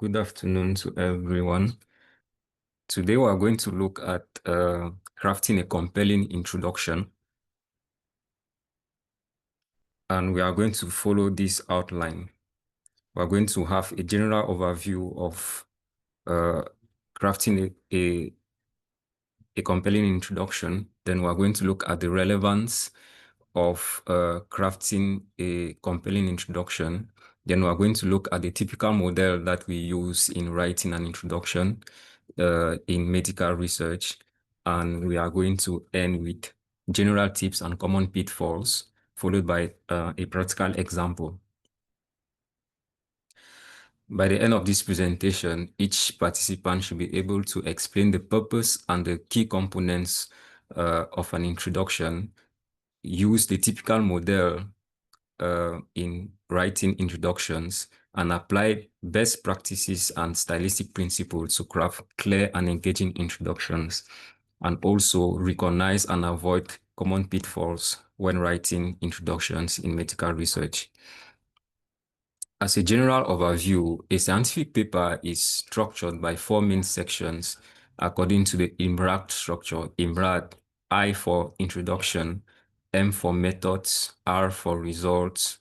Good afternoon to everyone. Today we are going to look at crafting a compelling introduction, and we are going to follow this outline. We are going to have a general overview of crafting a compelling introduction. Then we are going to look at the relevance of crafting a compelling introduction. Then we are going to look at the typical model that we use in writing an introduction in medical research. And we are going to end with general tips and common pitfalls, followed by a practical example. By the end of this presentation, each participant should be able to explain the purpose and the key components of an introduction, use the typical model in writing introductions, and apply best practices and stylistic principles to craft clear and engaging introductions, and also recognize and avoid common pitfalls when writing introductions in medical research. As a general overview, a scientific paper is structured by 4 main sections according to the IMBRACT structure. IMBRACT, I for introduction, M for methods, R for results,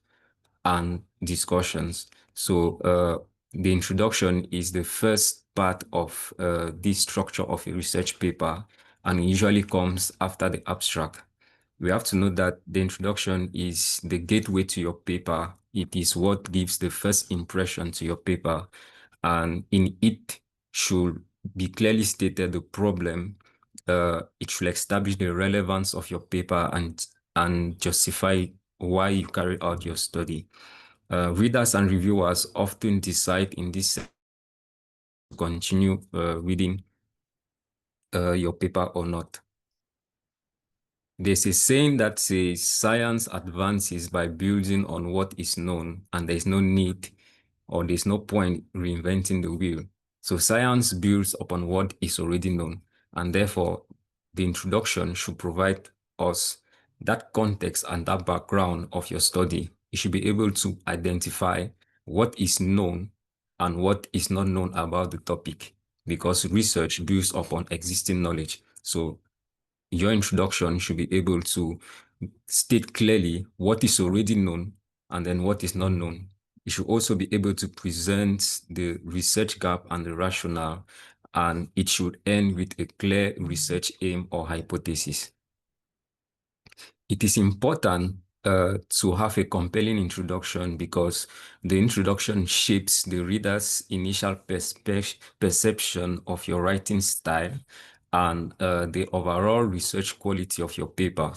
and discussions. So the introduction is the first part of this structure of a research paper, and it usually comes after the abstract. We have to know that the introduction is the gateway to your paper. It is what gives the first impression to your paper, and in it should be clearly stated the problem. It should establish the relevance of your paper and justify why you carry out your study. Readers and reviewers often decide in this to continue reading your paper or not. There's a saying that says science advances by building on what is known, and there's no need or there's no point reinventing the wheel. So science builds upon what is already known, and therefore the introduction should provide us that context and that background of your study. You should be able to identify what is known and what is not known about the topic, because research builds upon existing knowledge. So your introduction should be able to state clearly what is already known and then what is not known. You should also be able to present the research gap and the rationale, and it should end with a clear research aim or hypothesis. It is important to have a compelling introduction because the introduction shapes the reader's initial perception of your writing style and the overall research quality of your paper,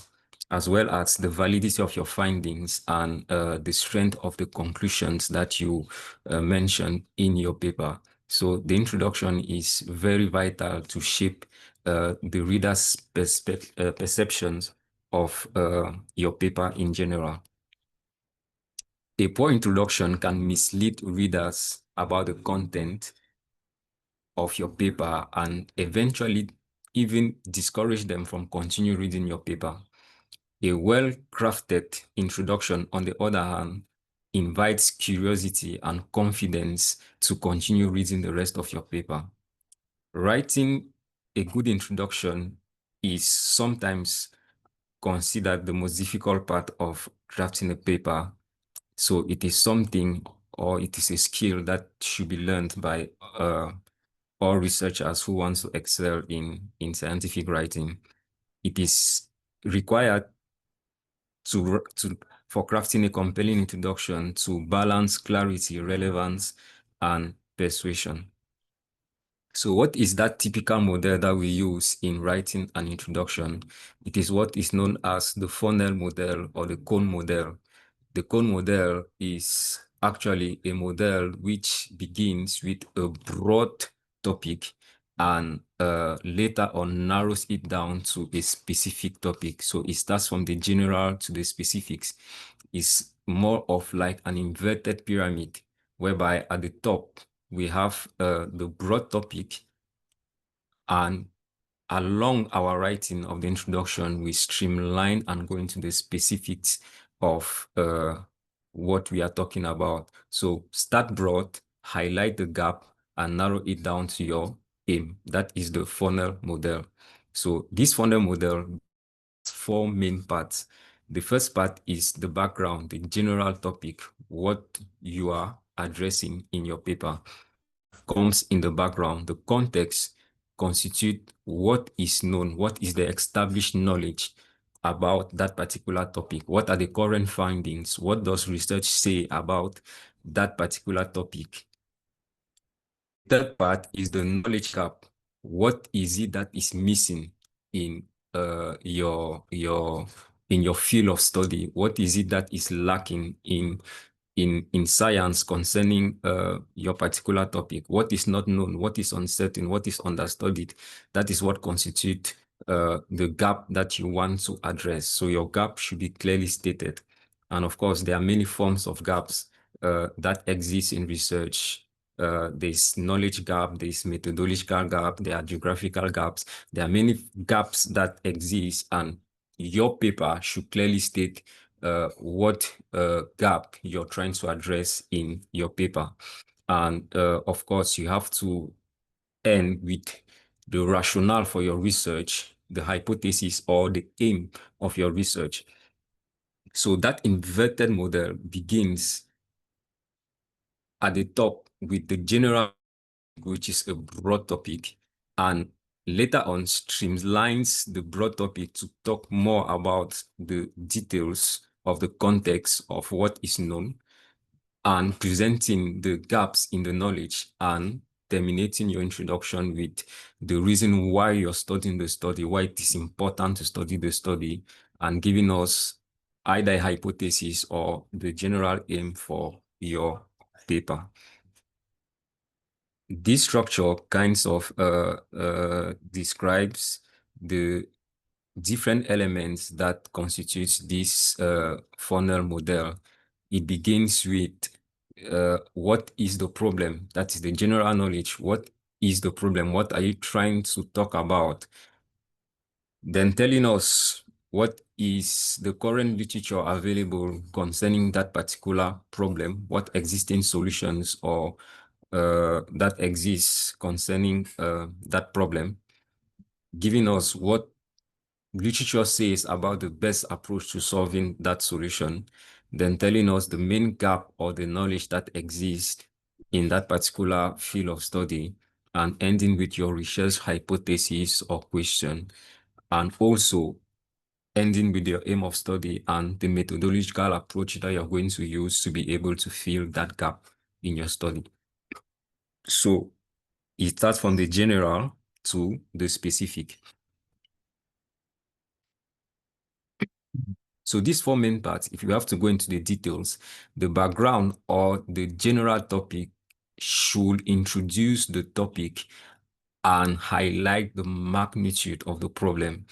as well as the validity of your findings and the strength of the conclusions that you mentioned in your paper. So the introduction is very vital to shape the reader's perceptions of your paper in general. A poor introduction can mislead readers about the content of your paper and eventually even discourage them from continuing reading your paper. A well-crafted introduction, on the other hand, invites curiosity and confidence to continue reading the rest of your paper. Writing a good introduction is sometimes considered the most difficult part of drafting a paper. So it is something, or it is a skill that should be learned by all researchers who want to excel in scientific writing. It is required for crafting a compelling introduction to balance clarity, relevance, and persuasion. So what is that typical model that we use in writing an introduction? It is what is known as the funnel model or the cone model. The cone model is actually a model which begins with a broad topic and later on narrows it down to a specific topic. So it starts from the general to the specifics. It's more of like an inverted pyramid, whereby at the top, we have the broad topic, and along our writing of the introduction, we streamline and go into the specifics of what we are talking about. So start broad, highlight the gap, and narrow it down to your aim. That is the funnel model. So this funnel model has four main parts. The first part is the background, the general topic, what you are addressing in your paper comes in the background. The context constitute what is known, what is the established knowledge about that particular topic. What are the current findings? What does research say about that particular topic? Third part is the knowledge gap. What is it that is missing in your field of study? What is it that is lacking in science concerning your particular topic? What is not known? What is uncertain? What is understudied? That is what constitutes the gap that you want to address. So your gap should be clearly stated. And of course, there are many forms of gaps that exist in research. There's knowledge gap, there's methodological gap, there are geographical gaps. There are many gaps that exist, and your paper should clearly state what gap you're trying to address in your paper. And of course, you have to end with the rationale for your research, the hypothesis or the aim of your research. So that inverted model begins at the top with the general, which is a broad topic, and later on streamlines the broad topic to talk more about the details of the context of what is known and presenting the gaps in the knowledge and terminating your introduction with the reason why you're studying the study, why it is important to study the study, and giving us either a hypothesis or the general aim for your paper. This structure kinds of describes the different elements that constitutes this funnel model. It begins with what is the problem? That is the general knowledge. What is the problem? What are you trying to talk about? Then telling us what is the current literature available concerning that particular problem, what existing solutions or that exists concerning that problem, giving us what literature says about the best approach to solving that solution, then telling us the main gap or the knowledge that exists in that particular field of study, and ending with your research hypothesis or question, and also ending with your aim of study and the methodological approach that you're going to use to be able to fill that gap in your study. So it starts from the general to the specific. So these four main parts, if you have to go into the details, the background or the general topic should introduce the topic and highlight the magnitude of the problem.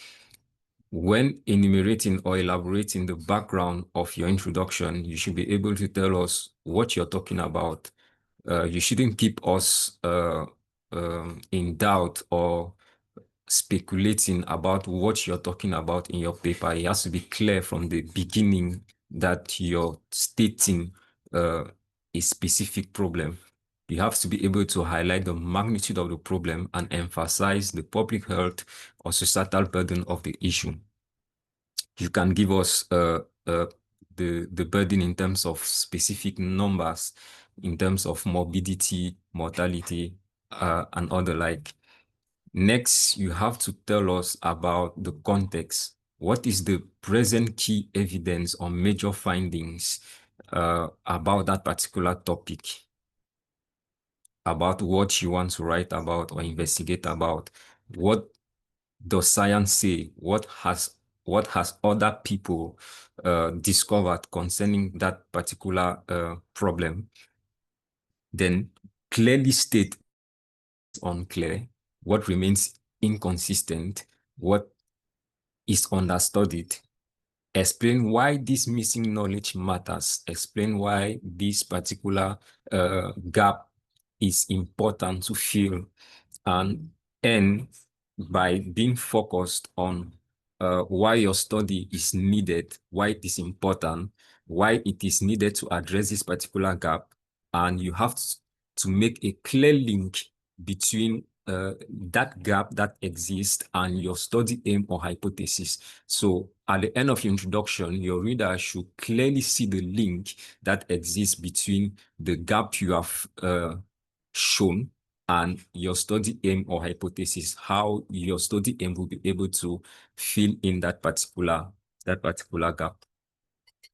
When enumerating or elaborating the background of your introduction, you should be able to tell us what you're talking about. You shouldn't keep us in doubt or speculating about what you're talking about in your paper. It has to be clear from the beginning that you're stating a specific problem. You have to be able to highlight the magnitude of the problem and emphasize the public health or societal burden of the issue. You can give us the burden in terms of specific numbers, in terms of morbidity, mortality, and other like. Next, you have to tell us about the context. What is the present key evidence or major findings about that particular topic, about what you want to write about or investigate about? What does science say? What has other people discovered concerning that particular problem? Then clearly state unclear, what remains inconsistent, what is understudied. Explain why this missing knowledge matters. Explain why this particular gap is important to fill, and end by being focused on why your study is needed, why it is important, why it is needed to address this particular gap. And you have to make a clear link between that gap that exists and your study aim or hypothesis. So at the end of your introduction, your reader should clearly see the link that exists between the gap you have shown and your study aim or hypothesis, how your study aim will be able to fill in that particular gap.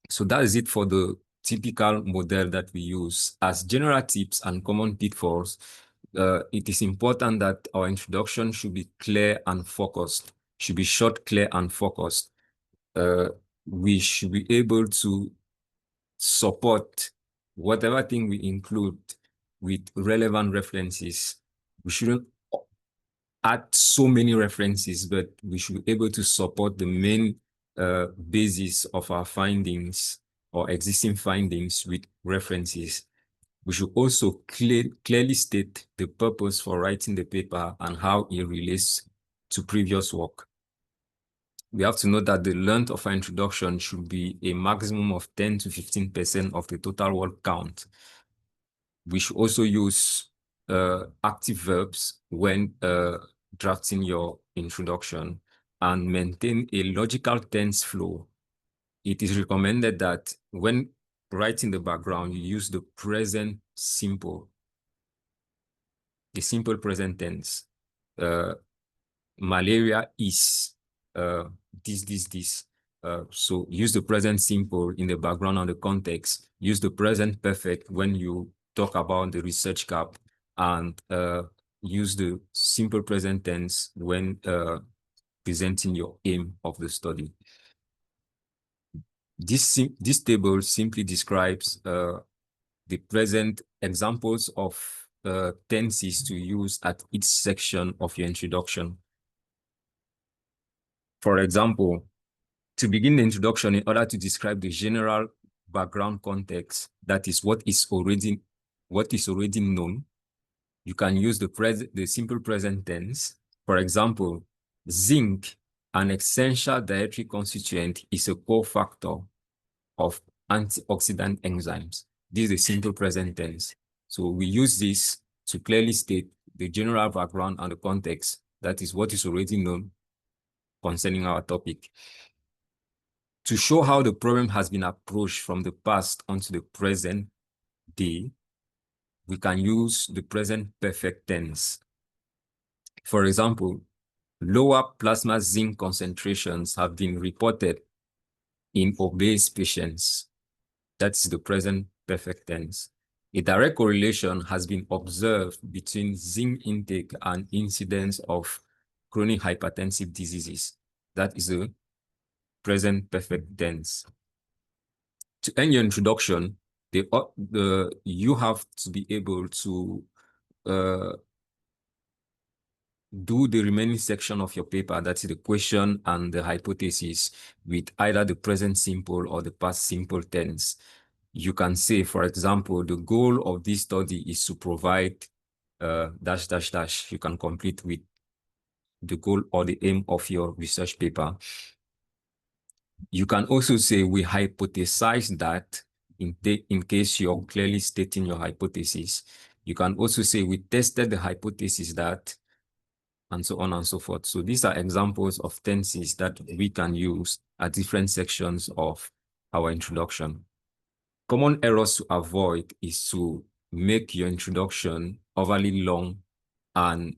So that is it for the typical model that we use. As general tips and common pitfalls, it is important that our introduction should be clear and focused, should be short, clear, and focused. We should be able to support whatever thing we include with relevant references. We shouldn't add so many references, but we should be able to support the main basis of our findings or existing findings with references. We should also clearly state the purpose for writing the paper and how it relates to previous work. We have to note that the length of our introduction should be a maximum of 10 to 15% of the total word count. We should also use active verbs when drafting your introduction and maintain a logical tense flow. It is recommended that when writing the background, you use the present simple, the simple present tense. Malaria is this. So use the present simple in the background and the context. Use the present perfect when you talk about the research gap, and use the simple present tense when presenting your aim of the study. This table simply describes the present examples of tenses to use at each section of your introduction. For example, to begin the introduction, in order to describe the general background context, that is what is already known, you can use the simple present tense. For example, zinc, an essential dietary constituent, is a cofactor of antioxidant enzymes. This is a simple present tense. So we use this to clearly state the general background and the context, that is what is already known concerning our topic. To show how the problem has been approached from the past onto the present day, we can use the present perfect tense. For example, lower plasma zinc concentrations have been reported in obese patients. That's the present perfect tense. A direct correlation has been observed between zinc intake and incidence of chronic hypertensive diseases. That is the present perfect tense. To end your introduction, you have to be able to do the remaining section of your paper, that's the question and the hypothesis, with either the present simple or the past simple tense. You can say, for example, the goal of this study is to provide dash, dash, dash. You can complete with the goal or the aim of your research paper. You can also say, we hypothesize that, in case you're clearly stating your hypothesis. You can also say, we tested the hypothesis that, and so on and so forth. So these are examples of tenses that we can use at different sections of our introduction. Common errors to avoid is to make your introduction overly long and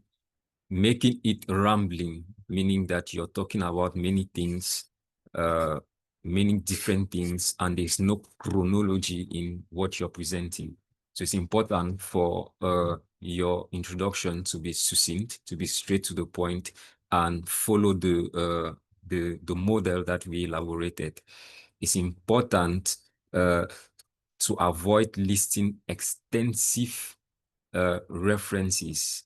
making it rambling, meaning that you're talking about many things, many different things, and there's no chronology in what you're presenting. So it's important for your introduction to be succinct, to be straight to the point, and follow the model that we elaborated. It's important to avoid listing extensive references.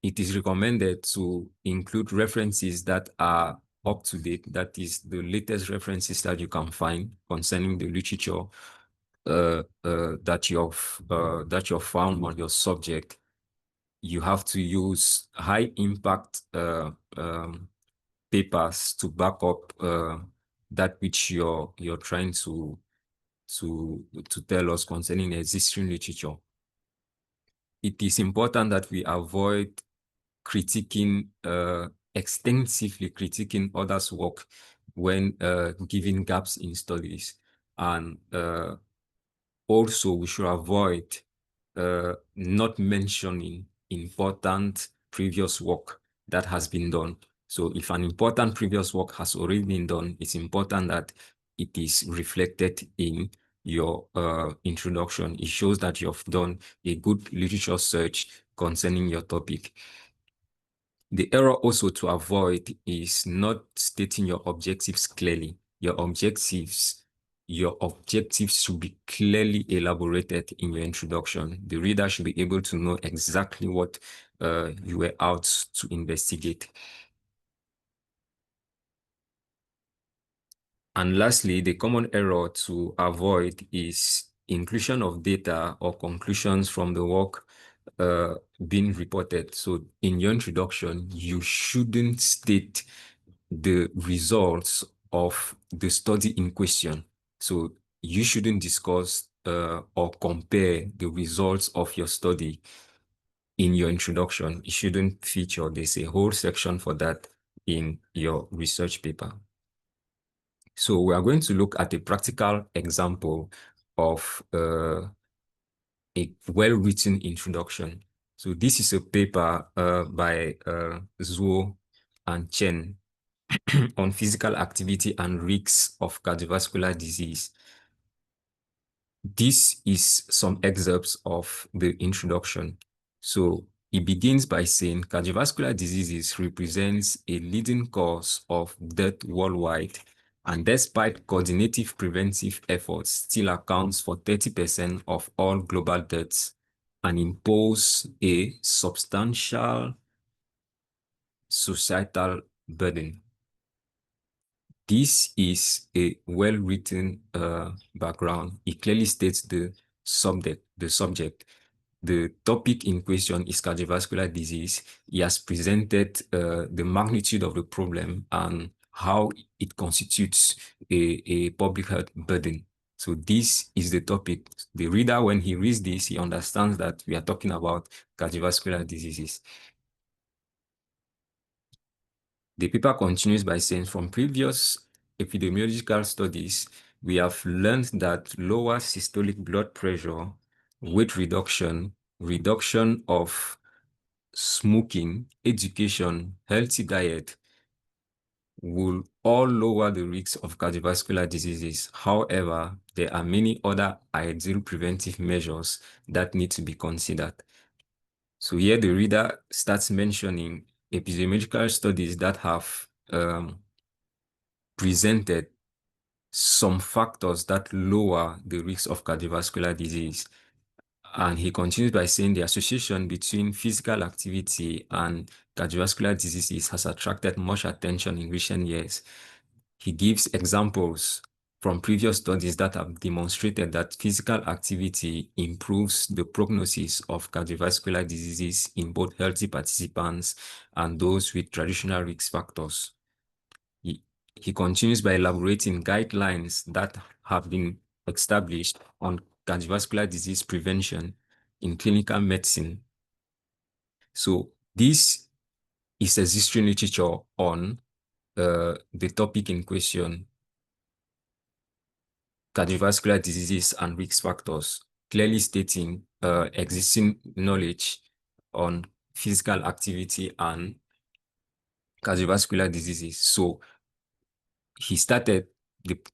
It is recommended to include references that are up to date, that is the latest references that you can find concerning the literature that you've found on your subject. You have to use high impact papers to back up that which you're trying to tell us concerning existing literature. it is important that we avoid critiquing, extensively critiquing others' work when giving gaps in studies. And also, we should avoid not mentioning important previous work that has been done. So if an important previous work has already been done, it's important that it is reflected in your introduction. It shows that you've done a good literature search concerning your topic. The error also to avoid is not stating your objectives clearly. Your objectives should be clearly elaborated in your introduction. The reader should be able to know exactly what you were out to investigate. And lastly, the common error to avoid is inclusion of data or conclusions from the work being reported. So in your introduction, you shouldn't state the results of the study in question. So you shouldn't discuss or compare the results of your study in your introduction. It shouldn't feature. There's a whole section for that in your research paper. So we are going to look at a practical example of a well-written introduction. So this is a paper by Zhuo and Chen on physical activity and risks of cardiovascular disease. This is some excerpts of the introduction. So it begins by saying cardiovascular diseases represents a leading cause of death worldwide, and despite coordinated preventive efforts, still accounts for 30% of all global deaths and impose a substantial societal burden. This is a well-written background. It clearly states the subject. The topic in question is cardiovascular disease. He has presented the magnitude of the problem and how it constitutes a public health burden. So this is the topic. The reader, when he reads this, he understands that we are talking about cardiovascular diseases. The paper continues by saying, from previous epidemiological studies, we have learned that lower systolic blood pressure, weight reduction, reduction of smoking, education, healthy diet will all lower the risk of cardiovascular diseases. However, there are many other ideal preventive measures that need to be considered. So here the reader starts mentioning epidemiological studies that have presented some factors that lower the risk of cardiovascular disease. And he continues by saying the association between physical activity and cardiovascular diseases has attracted much attention in recent years. He gives examples from previous studies that have demonstrated that physical activity improves the prognosis of cardiovascular diseases in both healthy participants and those with traditional risk factors. He continues by elaborating guidelines that have been established on cardiovascular disease prevention in clinical medicine. So this is existing literature on the topic in question, cardiovascular diseases and risk factors, clearly stating existing knowledge on physical activity and cardiovascular diseases. So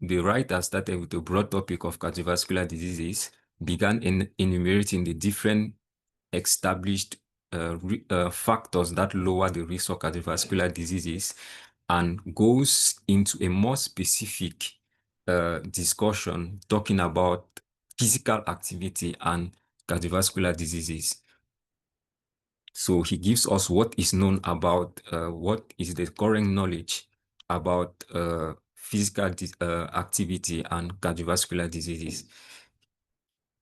the writer started with the broad topic of cardiovascular diseases, began enumerating the different established factors that lower the risk of cardiovascular diseases, and goes into a more specific discussion talking about physical activity and cardiovascular diseases. So he gives us what is known about what is the current knowledge about physical activity and cardiovascular diseases.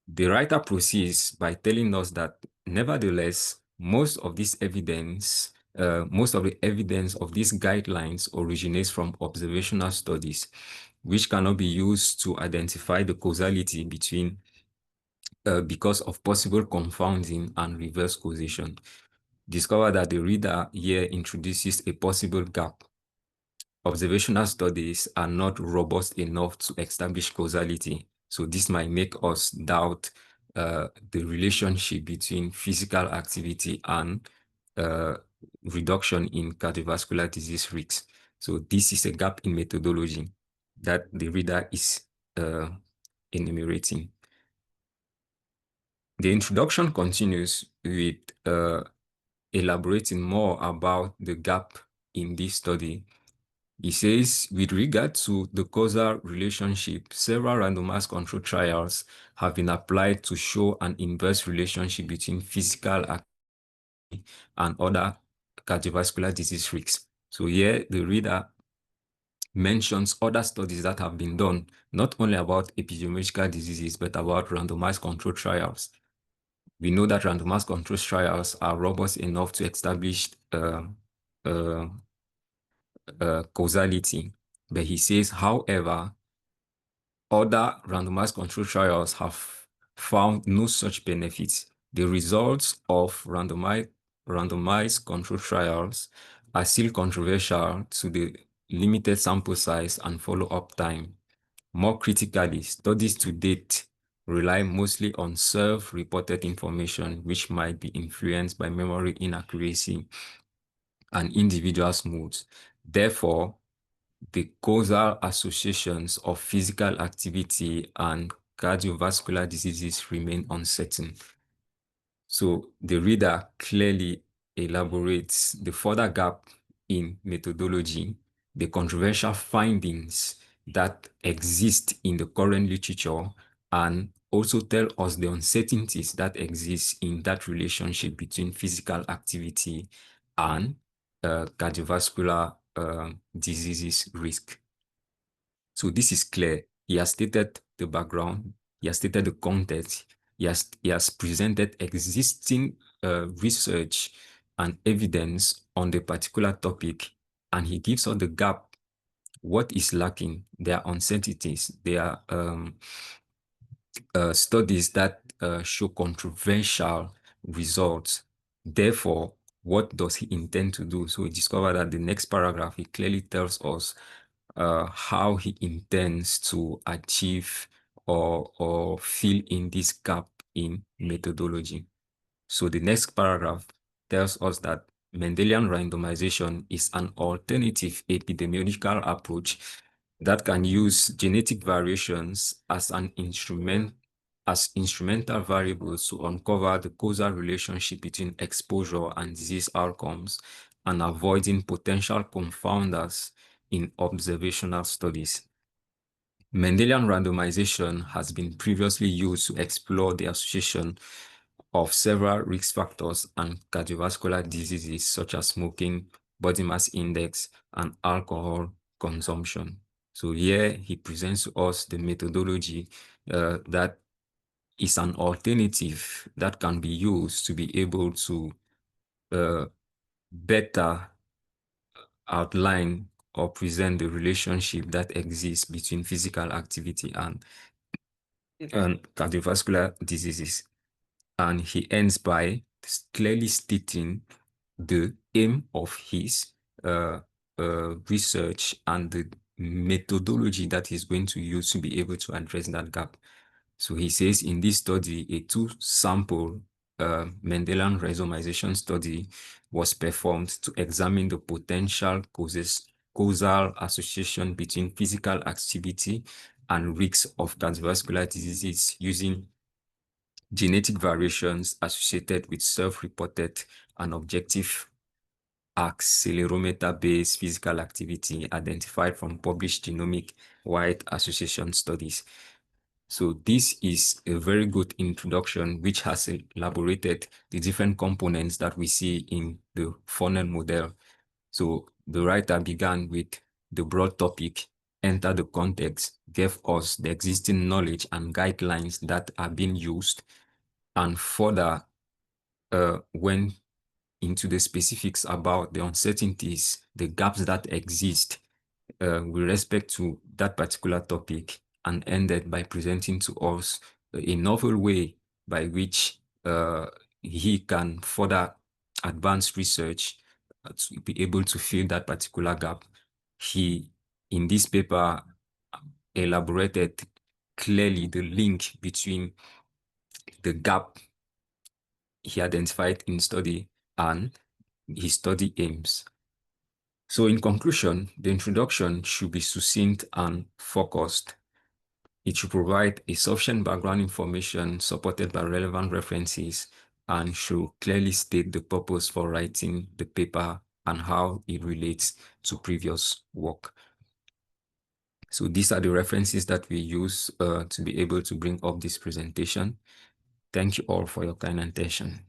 The writer proceeds by telling us that, nevertheless, most of the evidence of these guidelines originates from observational studies, which cannot be used to identify the causality between because of possible confounding and reverse causation. Discover that the reader here introduces a possible gap. Observational studies are not robust enough to establish causality. So this might make us doubt the relationship between physical activity and uh, reduction in cardiovascular disease risks. So this is a gap in methodology that the reader is enumerating. The introduction continues with elaborating more about the gap in this study. He says, with regard to the causal relationship, several randomized control trials have been applied to show an inverse relationship between physical activity and other cardiovascular disease risks. So here the reader mentions other studies that have been done, not only about epidemiological diseases, but about randomized control trials. We know that randomized control trials are robust enough to establish uh, causality. But he says, however, other randomized control trials have found no such benefits. The results of randomized control trials are still controversial to the limited sample size and follow-up time. More critically, studies to date rely mostly on self-reported information, which might be influenced by memory inaccuracy and individuals' moods. Therefore, the causal associations of physical activity and cardiovascular diseases remain uncertain. So the reader clearly elaborates the further gap in methodology, the controversial findings that exist in the current literature, and also tell us the uncertainties that exist in that relationship between physical activity and cardiovascular diseases risk. So this is clear. He has stated the background, he has stated the context, he has presented existing research and evidence on the particular topic, and he gives us the gap. What is lacking? There are uncertainties, there are studies that show controversial results. Therefore, what does he intend to do? So we discover that the next paragraph, he clearly tells us how he intends to achieve or fill in this gap in methodology. So the next paragraph tells us that Mendelian randomization is an alternative epidemiological approach that can use genetic variations as an instrumental variables to uncover the causal relationship between exposure and disease outcomes and avoiding potential confounders in observational studies. Mendelian randomization has been previously used to explore the association of several risk factors and cardiovascular diseases such as smoking, body mass index, and alcohol consumption. So here he presents to us the methodology that is an alternative that can be used to be able to better outline or present the relationship that exists between physical activity and cardiovascular diseases. And he ends by clearly stating the aim of his research and the methodology that he's going to use to be able to address that gap. So he says in this study, a two-sample Mendelian randomization study was performed to examine the potential causal association between physical activity and risks of cardiovascular diseases using genetic variations associated with self-reported and objective accelerometer-based physical activity identified from published genomic-wide association studies. So this is a very good introduction, which has elaborated the different components that we see in the funnel model. So the writer began with the broad topic, entered the context, gave us the existing knowledge and guidelines that are being used, and further went into the specifics about the uncertainties, the gaps that exist with respect to that particular topic, and ended by presenting to us a novel way by which he can further advance research to be able to fill that particular gap. He, in this paper, elaborated clearly the link between the gap he identified in study and his study aims. So in conclusion, the introduction should be succinct and focused. It should provide a sufficient background information supported by relevant references and should clearly state the purpose for writing the paper and how it relates to previous work. So these are the references that we use to be able to bring up this presentation. Thank you all for your kind attention.